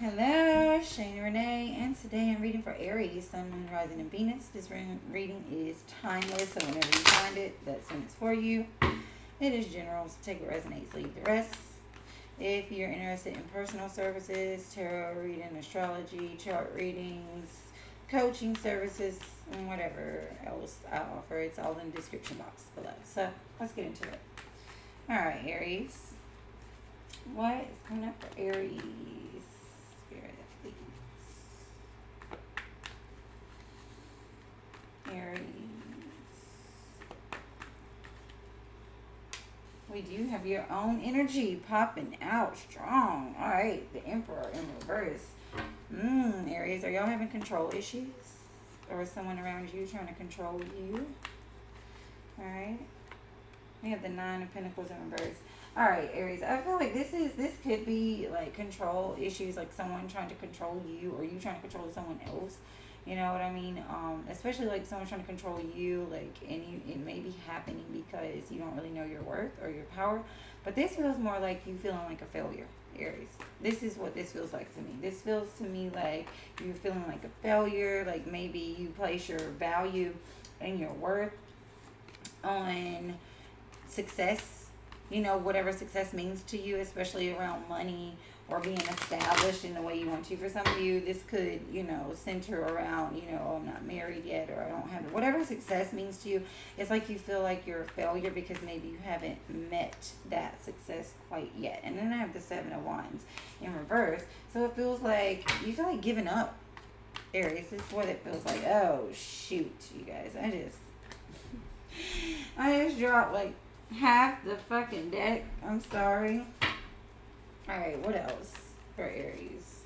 Hello, Shane Renee, and today I'm reading for Aries, Sun, Moon, Rising, and Venus. This reading is timeless, so whenever you find it, that's when it's for you. It is general, so take what resonates, leave the rest. If you're interested in personal services, tarot reading, astrology, chart readings, coaching services, and whatever else I offer, it's all in the description box below. So let's get into it. All right, Aries. What is coming up for Aries? Spirit, please. Aries. We do have your own energy popping out strong. All right, the Emperor in reverse. Aries, are y'all having control issues? Or is someone around you trying to control you? All right. We have the Nine of Pentacles in reverse. All right, Aries. I feel like this could be like control issues, like someone trying to control you, or you trying to control someone else. You know what I mean? Especially like someone trying to control you, like, and it may be happening because you don't really know your worth or your power. But this feels more like you feeling like a failure, Aries. This is what this feels like to me. This feels to me like you're feeling like a failure. Like maybe you place your value and your worth on success, whatever success means to you, especially around money or being established in the way you want to. For some of you, this could, center around, oh, I'm not married yet, or I don't have whatever success means to you. It's like you feel like you're a failure because maybe you haven't met that success quite yet. And then I have the Seven of Wands in reverse. So it feels like you feel like giving up, Aries. This is what it feels like. Oh, shoot, you guys. I just dropped like half the fucking deck. I'm sorry. Alright, what else for Aries?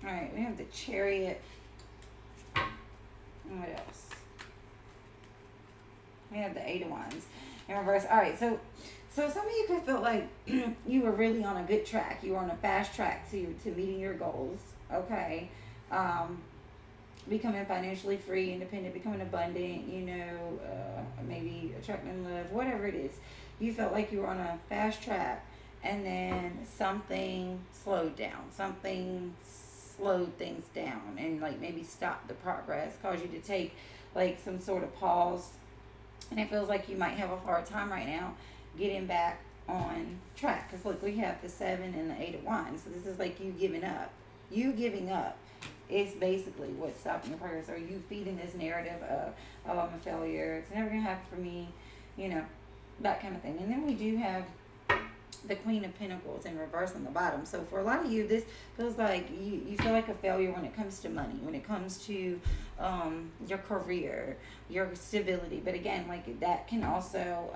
Alright, we have the Chariot. And what else? We have the Eight of Wands in reverse. Alright, so some of you could feel like you were really on a good track. You were on a fast track to meeting your goals. Okay. Becoming financially free, independent, becoming abundant, maybe attracting love, whatever it is. You felt like you were on a fast track, and then something slowed down. Something slowed things down and like maybe stopped the progress, caused you to take like some sort of pause. And it feels like you might have a hard time right now getting back on track. Because look, we have the Seven and the Eight of Wands. So this is like you giving up. You giving up is basically what's stopping your progress. Or you feeding this narrative of, oh, I'm a failure, it's never going to happen for me, that kind of thing. And then we do have the Queen of Pentacles in reverse on the bottom. So for a lot of you, this feels like you feel like a failure when it comes to money, when it comes to your career, your stability. But again, like that can also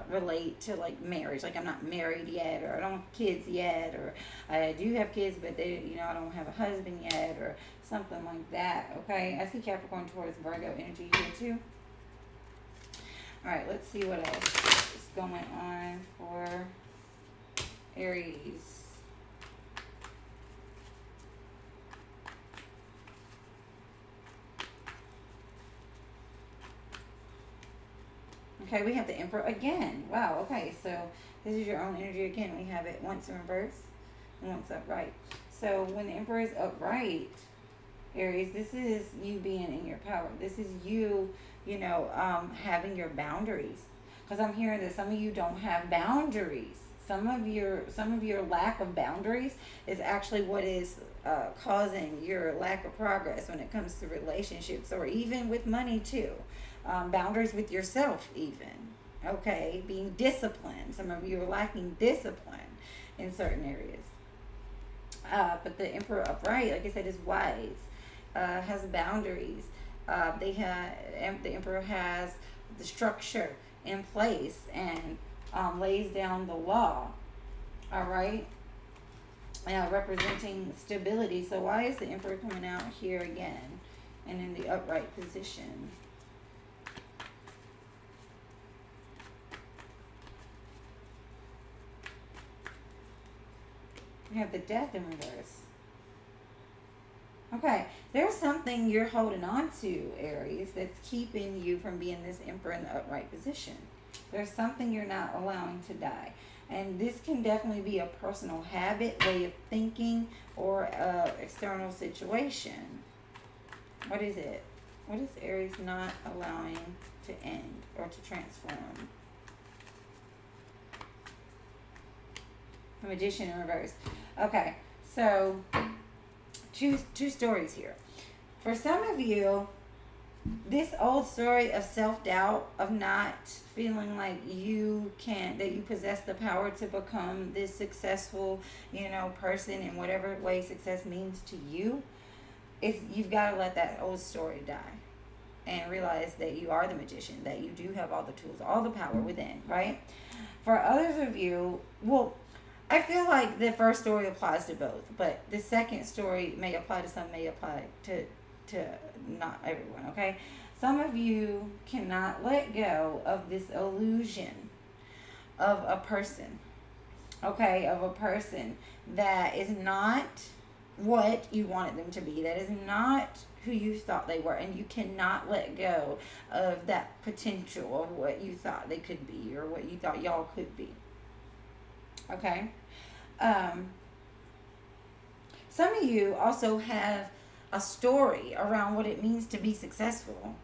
relate to like marriage. Like I'm not married yet, or I don't have kids yet, or I do have kids, but I don't have a husband yet, or something like that. Okay, I see Capricorn, Taurus, Virgo energy here too. All right, let's see what else is going on for Aries. Okay, we have the Emperor again. Wow, okay, so this is your own energy again. We have it once in reverse and once upright. So when the Emperor is upright, Aries, this is you being in your power. This is you, having your boundaries. Because I'm hearing that some of you don't have boundaries. Some of your lack of boundaries is actually what is causing your lack of progress when it comes to relationships, or even with money too. Boundaries with yourself even. Okay, being disciplined. Some of you are lacking discipline in certain areas. But the Emperor upright, like I said, is wise, has boundaries. The Emperor has the structure in place and lays down the law. All right, representing stability. So why is the Emperor coming out here again and in the upright position? We have the Death in reverse. Okay, there's something you're holding on to, Aries, that's keeping you from being this Emperor in the upright position. There's something you're not allowing to die. And this can definitely be a personal habit, way of thinking, or external situation. What is it? What is Aries not allowing to end or to transform? The Magician in reverse. Okay, so two stories here. For some of you, this old story of self-doubt, of not feeling like that you possess the power to become this successful, person in whatever way success means to you, you've got to let that old story die and realize that you are the magician, that you do have all the tools, all the power within, right? For others of you, well, I feel like the first story applies to both, but the second story may apply to some, may apply to not everyone, okay? Some of you cannot let go of this illusion of a person, okay? Of a person that is not what you wanted them to be, that is not who you thought they were, and you cannot let go of that potential of what you thought they could be or what you thought y'all could be, okay? Some of you also have a story around what it means to be successful,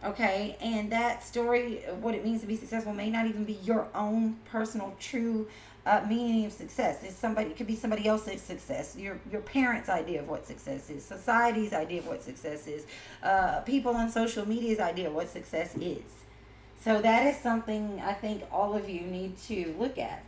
okay? And that story of what it means to be successful may not even be your own personal true meaning of success. It could be somebody else's success, your parents' idea of what success is, society's idea of what success is, people on social media's idea of what success is. So that is something I think all of you need to look at.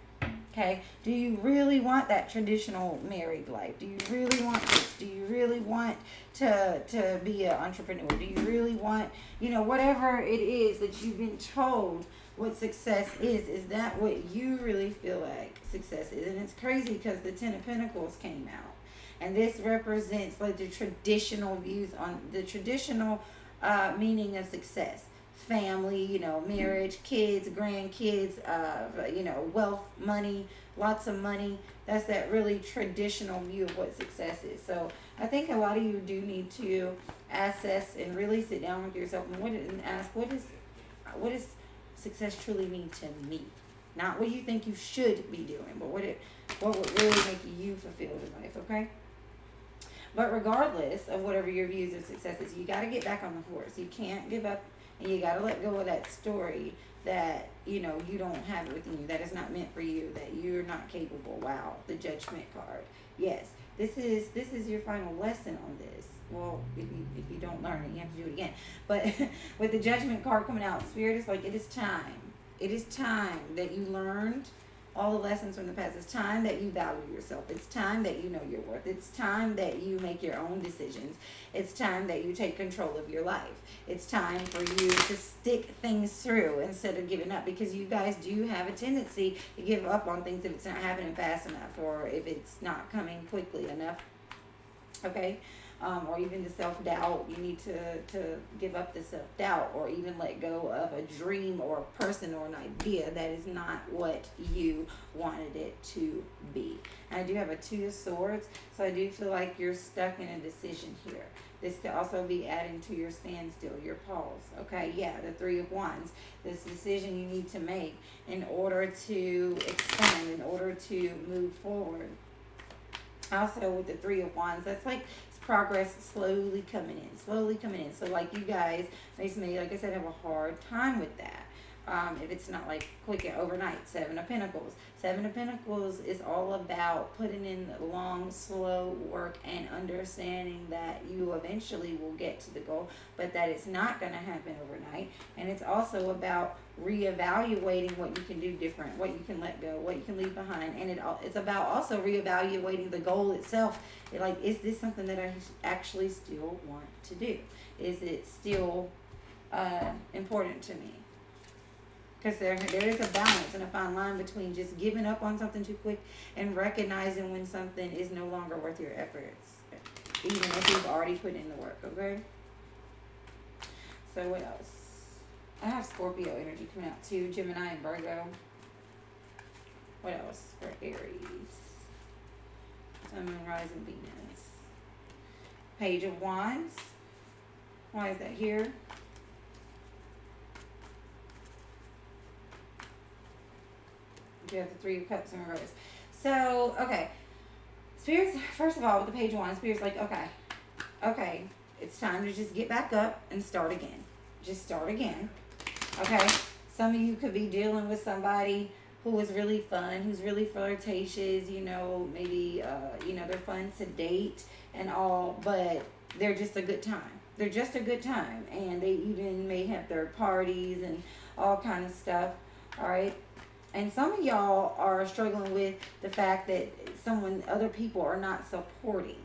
Okay, do you really want that traditional married life? Do you really want this? Do you really want to be an entrepreneur? Do you really want, whatever it is that you've been told what success is that what you really feel like success is? And it's crazy because the Ten of Pentacles came out. And this represents like the traditional views on the traditional meaning of success. Family, marriage, kids, grandkids, wealth, money, lots of money. That's that really traditional view of what success is. So I think a lot of you do need to assess and really sit down with yourself and ask, what does success truly mean to me? Not what you think you should be doing, but what would really make you fulfilled in life, okay? But regardless of whatever your views of success is, you got to get back on the horse. You can't give up. And you got to let go of that story that, you don't have it within you, that is not meant for you, that you're not capable. Wow, the Judgment card. Yes, this is your final lesson on this. Well, if you don't learn it, you have to do it again. But with the Judgment card coming out, Spirit is like, it is time. It is time that you learned all the lessons from the past. It's time that you value yourself. It's time that you know your worth. It's time that you make your own decisions. It's time that you take control of your life. It's time for you to stick things through instead of giving up, because you guys do have a tendency to give up on things if it's not happening fast enough or if it's not coming quickly enough. Okay? Or even the self-doubt. You need to give up the self-doubt, or even let go of a dream or a person or an idea that is not what you wanted it to be. And I do have a Two of Swords, so I do feel like you're stuck in a decision here. This could also be adding to your standstill, your pause. Okay, yeah, the Three of Wands. This decision you need to make in order to expand, in order to move forward. Also with the Three of Wands, that's like progress slowly coming in. So like you guys may, like I said, have a hard time with that. If it's not like quick and overnight. Seven of Pentacles is all about putting in long, slow work and understanding that you eventually will get to the goal, but that it's not going to happen overnight. And it's also about reevaluating what you can do different, what you can let go, what you can leave behind. And it's about also reevaluating the goal itself. Like, is this something that I actually still want to do? Is it still important to me? Because there is a balance and a fine line between just giving up on something too quick and recognizing when something is no longer worth your efforts, even if you've already put in the work, okay? So what else? I have Scorpio energy coming out too, Gemini and Virgo. What else for Aries? Sun, Moon, Rising, Venus. Page of Wands. Why is that here? We have the Three of Cups in reverse. So, okay. Spirits, first of all, with the Page of Wands, Spirits like, okay, it's time to just get back up and start again. Just start again. Okay? Some of you could be dealing with somebody who is really fun, who's really flirtatious, you know, maybe, they're fun to date and all, but they're just a good time. They're just a good time. And they even may have their parties and all kind of stuff. All right? And some of y'all are struggling with the fact that other people are not supporting.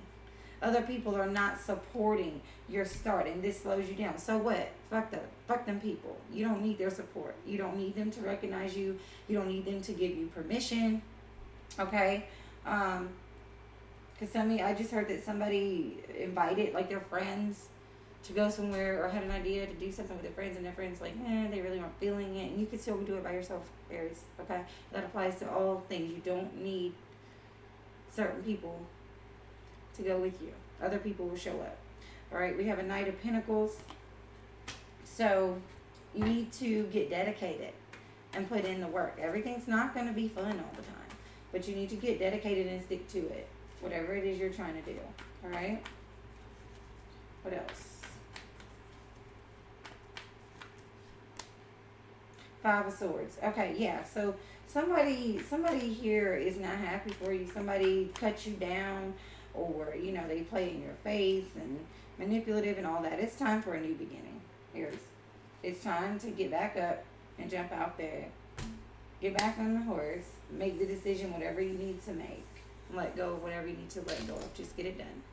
Other people are not supporting your start, and this slows you down. So what? Fuck them people. You don't need their support. You don't need them to recognize you. You don't need them to give you permission. Okay? Because I just heard that somebody invited, like, their friends to go somewhere or had an idea to do something with their friends, and their friends like, they really weren't feeling it. And you can still do it by yourself, Aries. Okay? That applies to all things. You don't need certain people to go with you. Other people will show up. All right, we have a Knight of Pentacles. So you need to get dedicated and put in the work. Everything's not going to be fun all the time, but you need to get dedicated and stick to it, whatever it is you're trying to do. All right, what else? Five of Swords. Okay, yeah, so somebody here is not happy for you. Somebody cut you down, or they play in your face and manipulative and all that. It's time for a new beginning, Aries. It's time to get back up and jump out there. Get back on the horse. Make the decision, whatever you need to make. Let go of whatever you need to let go of. Just get it done.